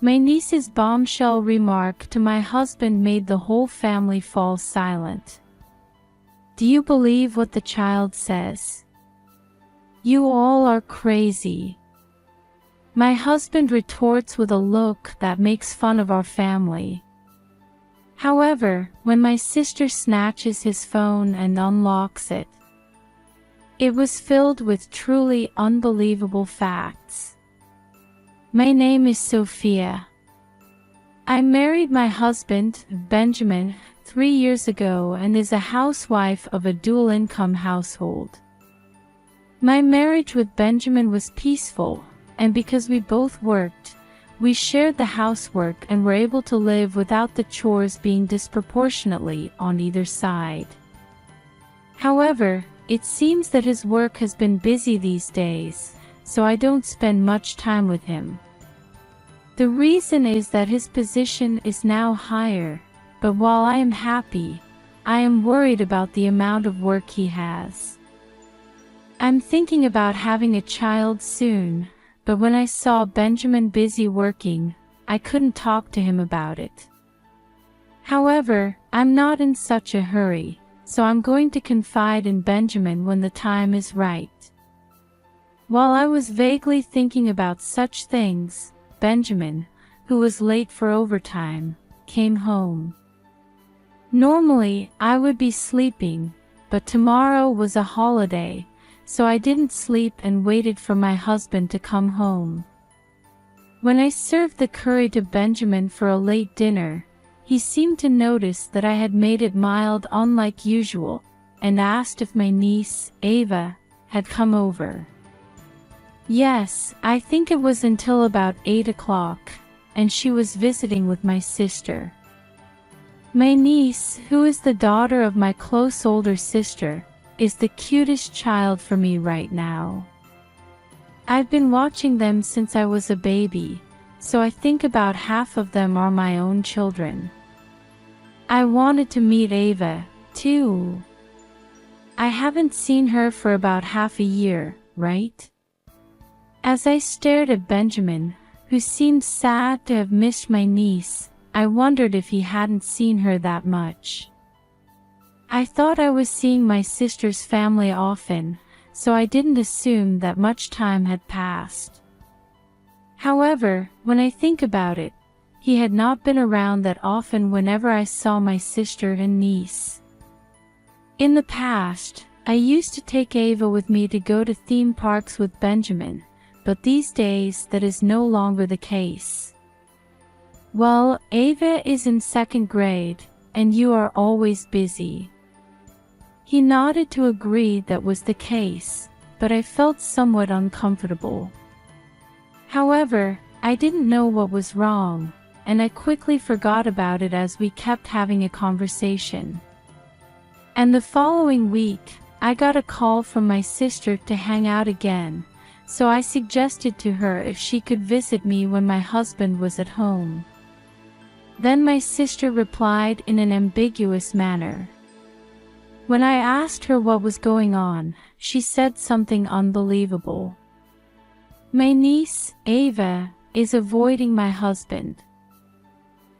My niece's bombshell remark to my husband made the whole family fall silent. Do you believe what the child says? You all are crazy. My husband retorts with a look that makes fun of our family. However, when my sister snatches his phone and unlocks it, it was filled with truly unbelievable facts. My name is Sophia. I married my husband, Benjamin, 3 years ago and is a housewife of a dual-income household. My marriage with Benjamin was peaceful, and because we both worked, we shared the housework and were able to live without the chores being disproportionately on either side. However, it seems that his work has been busy these days, so I don't spend much time with him. The reason is that his position is now higher, but while I am happy, I am worried about the amount of work he has. I'm thinking about having a child soon, but when I saw Benjamin busy working, I couldn't talk to him about it. However, I'm not in such a hurry, so I'm going to confide in Benjamin when the time is right. While I was vaguely thinking about such things, Benjamin, who was late for overtime, came home. Normally, I would be sleeping, but tomorrow was a holiday, so I didn't sleep and waited for my husband to come home. When I served the curry to Benjamin for a late dinner, he seemed to notice that I had made it mild unlike usual, and asked if my niece, Ava, had come over. Yes, I think it was until about 8 o'clock, and she was visiting with my sister. My niece, who is the daughter of my close older sister, is the cutest child for me right now. I've been watching them since I was a baby, so I think about half of them are my own children. I wanted to meet Ava, too. I haven't seen her for about half a year, right? As I stared at Benjamin, who seemed sad to have missed my niece, I wondered if he hadn't seen her that much. I thought I was seeing my sister's family often, so I didn't assume that much time had passed. However, when I think about it, he had not been around that often whenever I saw my sister and niece. In the past, I used to take Ava with me to go to theme parks with Benjamin, but these days that is no longer the case. Well, Ava is in 2nd grade, and you are always busy. He nodded to agree that was the case, but I felt somewhat uncomfortable. However, I didn't know what was wrong, and I quickly forgot about it as we kept having a conversation. And the following week, I got a call from my sister to hang out again, so I suggested to her if she could visit me when my husband was at home. Then my sister replied in an ambiguous manner. When I asked her what was going on, she said something unbelievable. My niece, Ava, is avoiding my husband.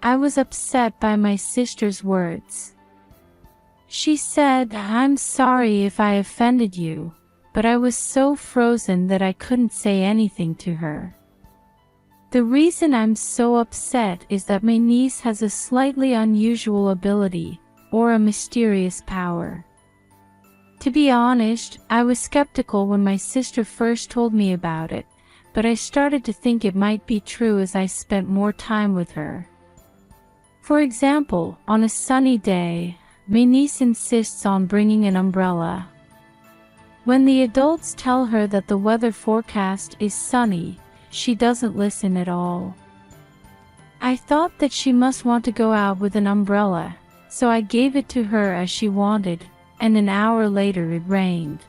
I was upset by my sister's words. She said, "I'm sorry if I offended you," but I was so frozen that I couldn't say anything to her. The reason I'm so upset is that my niece has a slightly unusual ability, or a mysterious power. To be honest, I was skeptical when my sister first told me about it, but I started to think it might be true as I spent more time with her. For example, on a sunny day, my niece insists on bringing an umbrella. When the adults tell her that the weather forecast is sunny, she doesn't listen at all. I thought that she must want to go out with an umbrella, so I gave it to her as she wanted, and an hour later it rained.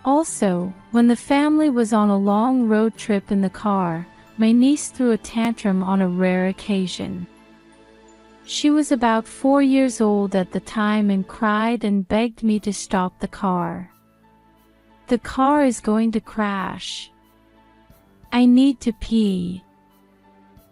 Also, when the family was on a long road trip in the car, my niece threw a tantrum on a rare occasion. She was about 4 years old at the time and cried and begged me to stop the car. The car is going to crash. I need to pee.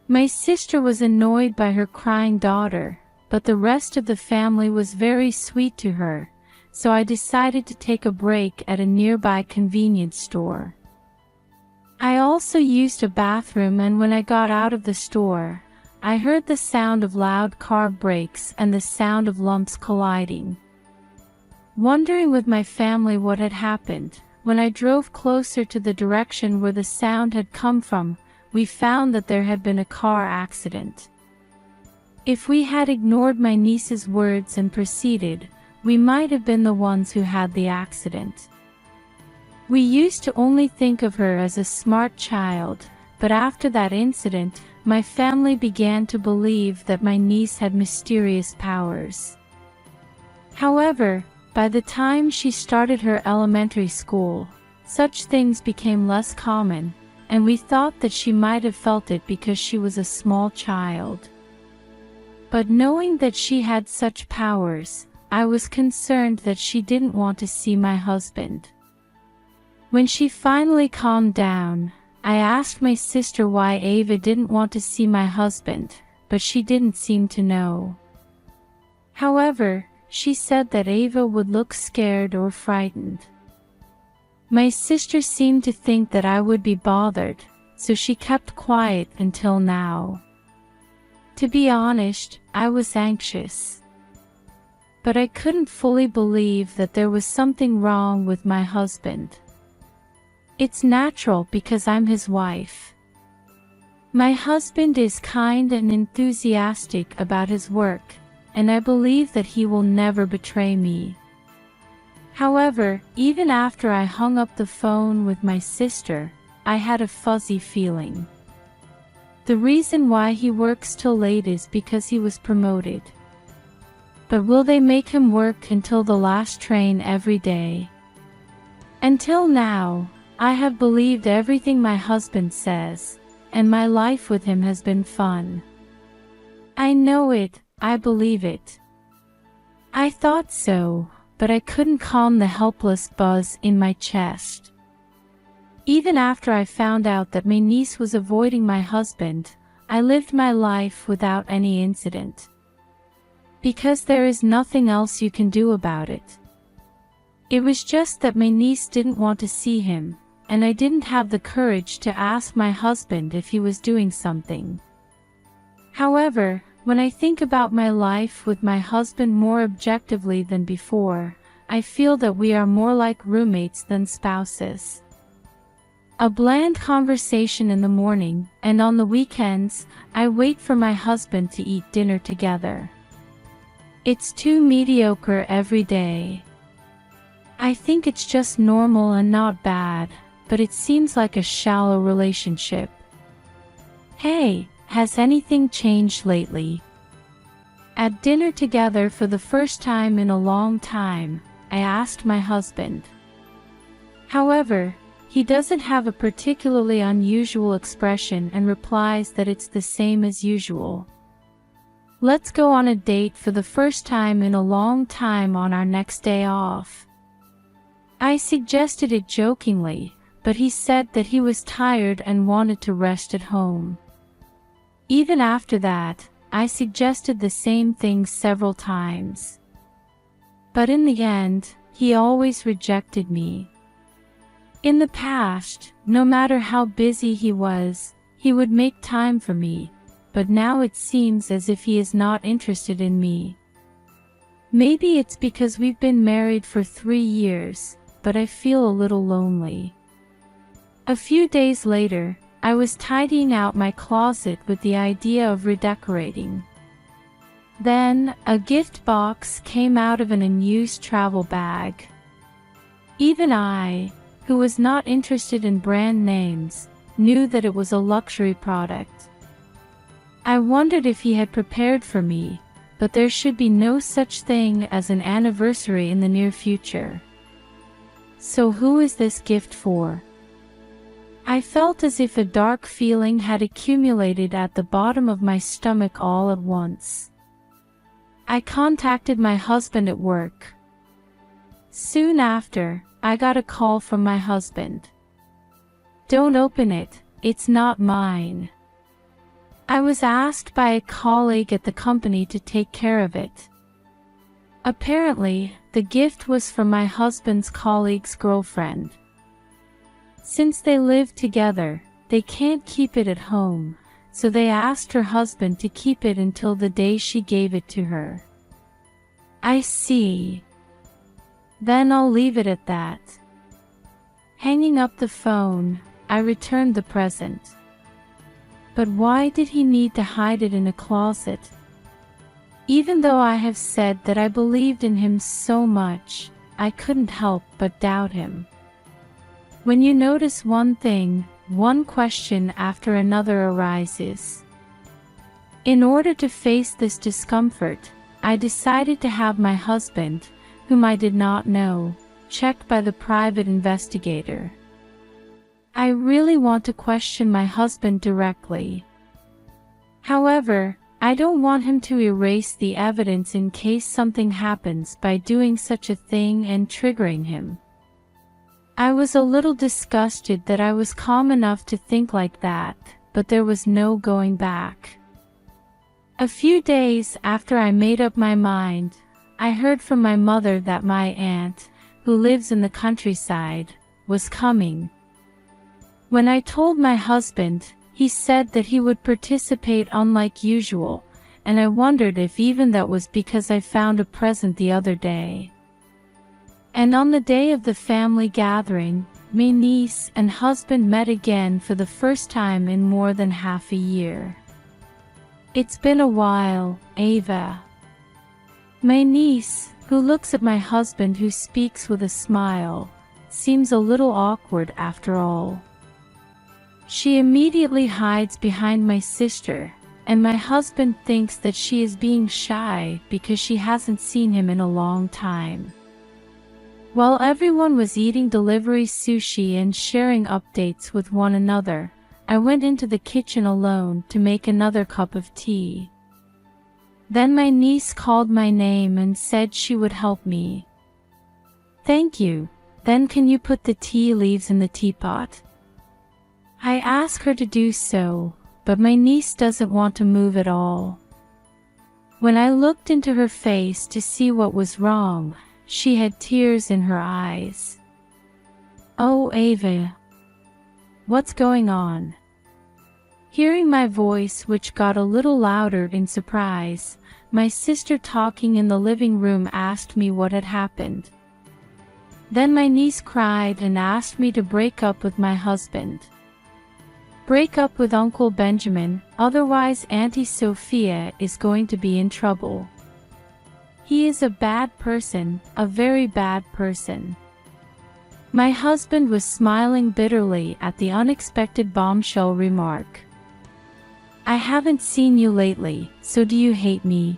My sister was annoyed by her crying daughter, but the rest of the family was very sweet to her, so I decided to take a break at a nearby convenience store. I also used a bathroom, and when I got out of the store, I heard the sound of loud car brakes and the sound of lumps colliding. Wondering with my family what had happened, when I drove closer to the direction where the sound had come from, we found that there had been a car accident. If we had ignored my niece's words and proceeded, we might have been the ones who had the accident. We used to only think of her as a smart child, but after that incident, my family began to believe that my niece had mysterious powers. However, by the time she started her elementary school, such things became less common, and we thought that she might have felt it because she was a small child. But knowing that she had such powers, I was concerned that she didn't want to see my husband. When she finally calmed down, I asked my sister why Ava didn't want to see my husband, but she didn't seem to know. However, she said that Ava would look scared or frightened. My sister seemed to think that I would be bothered, so she kept quiet until now. To be honest, I was anxious. But I couldn't fully believe that there was something wrong with my husband. It's natural because I'm his wife. My husband is kind and enthusiastic about his work, and I believe that he will never betray me. However, even after I hung up the phone with my sister, I had a fuzzy feeling. The reason why he works till late is because he was promoted. But will they make him work until the last train every day? Until now, I have believed everything my husband says, and my life with him has been fun. I know it, I believe it. I thought so, but I couldn't calm the helpless buzz in my chest. Even after I found out that my niece was avoiding my husband, I lived my life without any incident. Because there is nothing else you can do about it. It was just that my niece didn't want to see him, and I didn't have the courage to ask my husband if he was doing something. However, when I think about my life with my husband more objectively than before, I feel that we are more like roommates than spouses. A bland conversation in the morning, and on the weekends, I wait for my husband to eat dinner together. It's too mediocre every day. I think it's just normal and not bad, but it seems like a shallow relationship. Hey, has anything changed lately? At dinner together for the first time in a long time, I asked my husband. However, he doesn't have a particularly unusual expression and replies that it's the same as usual. Let's go on a date for the first time in a long time on our next day off. I suggested it jokingly, but he said that he was tired and wanted to rest at home. Even after that, I suggested the same thing several times. But in the end, he always rejected me. In the past, no matter how busy he was, he would make time for me, but now it seems as if he is not interested in me. Maybe it's because we've been married for 3 years, but I feel a little lonely. A few days later, I was tidying out my closet with the idea of redecorating. Then, a gift box came out of an unused travel bag. Even I, who was not interested in brand names, knew that it was a luxury product. I wondered if he had prepared for me, but there should be no such thing as an anniversary in the near future. So who is this gift for? I felt as if a dark feeling had accumulated at the bottom of my stomach all at once. I contacted my husband at work. Soon after, I got a call from my husband. "Don't open it, it's not mine." I was asked by a colleague at the company to take care of it. Apparently, the gift was from my husband's colleague's girlfriend. Since they live together, they can't keep it at home, so they asked her husband to keep it until the day she gave it to her. I see. Then I'll leave it at that. Hanging up the phone, I returned the present. But why did he need to hide it in a closet? Even though I have said that I believed in him so much, I couldn't help but doubt him. When you notice one thing, one question after another arises. In order to face this discomfort, I decided to have my husband, whom I did not know, checked by the private investigator. I really want to question my husband directly. However, I don't want him to erase the evidence in case something happens by doing such a thing and triggering him. I was a little disgusted that I was calm enough to think like that, but there was no going back. A few days after I made up my mind, I heard from my mother that my aunt, who lives in the countryside, was coming. When I told my husband, he said that he would participate unlike usual, and I wondered if even that was because I found a present the other day. And on the day of the family gathering, my niece and husband met again for the first time in more than half a year. It's been a while, Ava. My niece, who looks at my husband who speaks with a smile, seems a little awkward after all. She immediately hides behind my sister, and my husband thinks that she is being shy because she hasn't seen him in a long time. While everyone was eating delivery sushi and sharing updates with one another, I went into the kitchen alone to make another cup of tea. Then my niece called my name and said she would help me. Thank you. Then can you put the tea leaves in the teapot? I ask her to do so, but my niece doesn't want to move at all. When I looked into her face to see what was wrong, she had tears in her eyes. Oh, Ava. What's going on? Hearing my voice, which got a little louder in surprise, my sister talking in the living room asked me what had happened. Then my niece cried and asked me to break up with my husband. Break up with Uncle Benjamin, otherwise Auntie Sophia is going to be in trouble. He is a bad person, a very bad person. My husband was smiling bitterly at the unexpected bombshell remark. I haven't seen you lately, so do you hate me?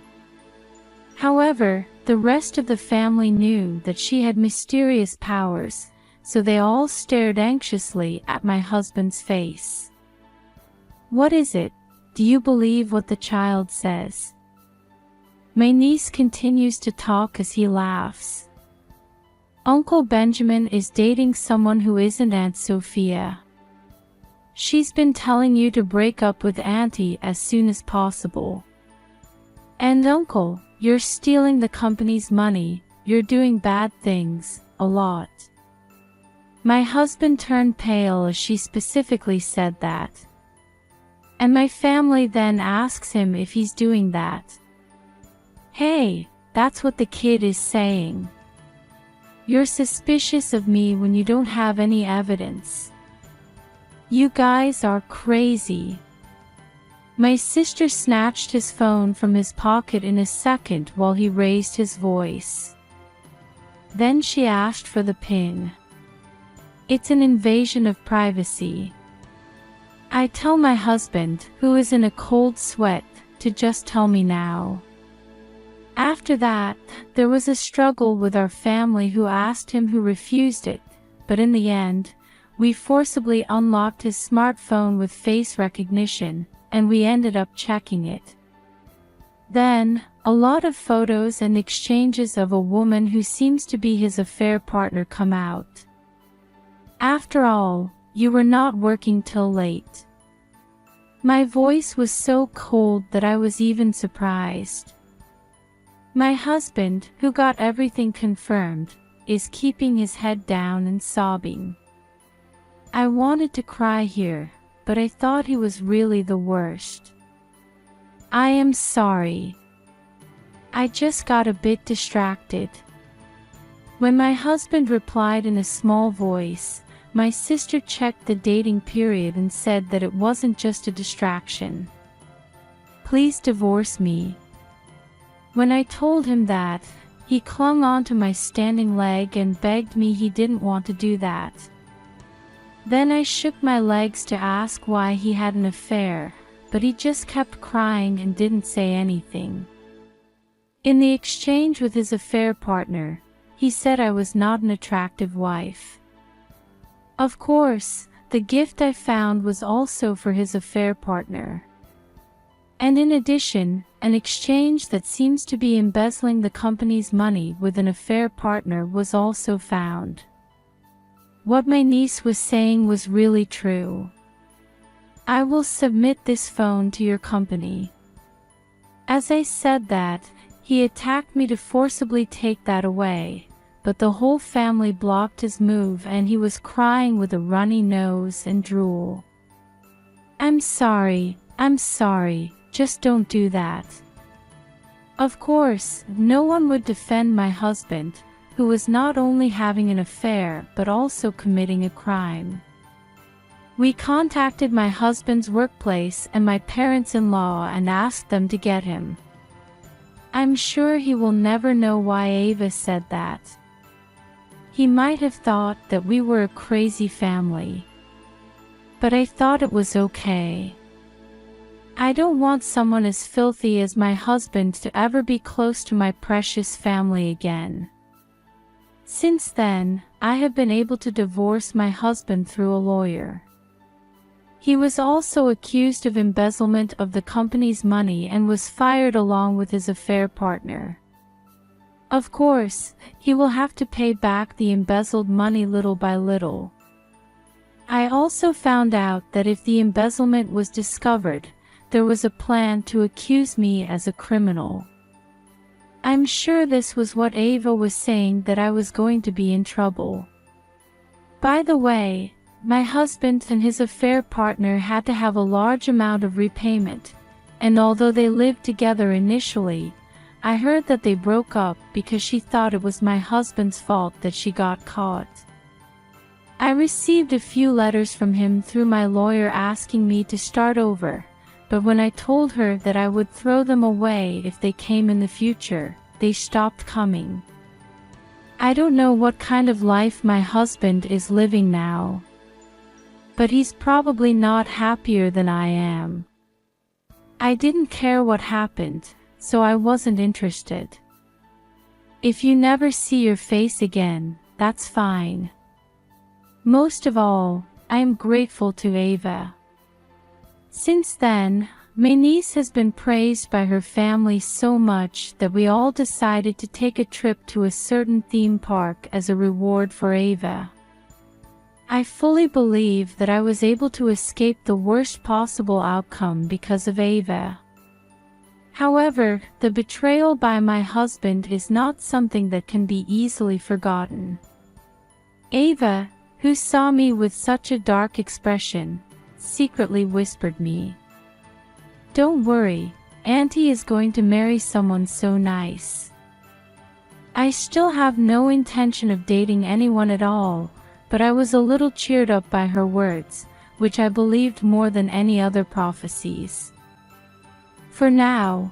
However, the rest of the family knew that she had mysterious powers, so they all stared anxiously at my husband's face. What is it? Do you believe what the child says? My niece continues to talk as he laughs. Uncle Benjamin is dating someone who isn't Aunt Sophia. She's been telling you to break up with Auntie as soon as possible. And Uncle, you're stealing the company's money, you're doing bad things, a lot. My husband turned pale as she specifically said that. And my family then asks him if he's doing that. Hey, that's what the kid is saying. You're suspicious of me when you don't have any evidence. You guys are crazy. My sister snatched his phone from his pocket in a second while he raised his voice. Then she asked for the PIN. It's an invasion of privacy. I tell my husband, who is in a cold sweat, to just tell me now. After that, there was a struggle with our family who asked him, who refused it, but in the end, we forcibly unlocked his smartphone with face recognition, and we ended up checking it. Then, a lot of photos and exchanges of a woman who seems to be his affair partner come out. After all, you were not working till late. My voice was so cold that I was even surprised. My husband, who got everything confirmed, is keeping his head down and sobbing. I wanted to cry here, but I thought he was really the worst. I am sorry. I just got a bit distracted. When my husband replied in a small voice, my sister checked the dating period and said that it wasn't just a distraction. Please divorce me. When I told him that, he clung onto my standing leg and begged me he didn't want to do that. Then I shook my legs to ask why he had an affair, but he just kept crying and didn't say anything. In the exchange with his affair partner, he said I was not an attractive wife. Of course, the gift I found was also for his affair partner. And in addition, an exchange that seems to be embezzling the company's money with an affair partner was also found. What my niece was saying was really true. I will submit this phone to your company. As I said that, he attacked me to forcibly take that away, but the whole family blocked his move and he was crying with a runny nose and drool. I'm sorry, just don't do that. Of course, no one would defend my husband, who was not only having an affair but also committing a crime. We contacted my husband's workplace and my parents-in-law and asked them to get him. I'm sure he will never know why Ava said that. He might have thought that we were a crazy family. But I thought it was okay. I don't want someone as filthy as my husband to ever be close to my precious family again. Since then, I have been able to divorce my husband through a lawyer. He was also accused of embezzlement of the company's money and was fired along with his affair partner. Of course, he will have to pay back the embezzled money little by little. I also found out that if the embezzlement was discovered, there was a plan to accuse me as a criminal. I'm sure this was what Ava was saying, that I was going to be in trouble. By the way, my husband and his affair partner had to have a large amount of repayment, and although they lived together initially, I heard that they broke up because she thought it was my husband's fault that she got caught. I received a few letters from him through my lawyer asking me to start over, but when I told her that I would throw them away if they came in the future, they stopped coming. I don't know what kind of life my husband is living now, but he's probably not happier than I am. I didn't care what happened, so I wasn't interested. If you never see your face again, that's fine. Most of all, I am grateful to Ava. Since then, my niece has been praised by her family so much that we all decided to take a trip to a certain theme park as a reward for Ava. I fully believe that I was able to escape the worst possible outcome because of Ava. However, the betrayal by my husband is not something that can be easily forgotten. Ava, who saw me with such a dark expression, secretly whispered me, "Don't worry, Auntie is going to marry someone so nice." I still have no intention of dating anyone at all, but I was a little cheered up by her words, which I believed more than any other prophecies. For now,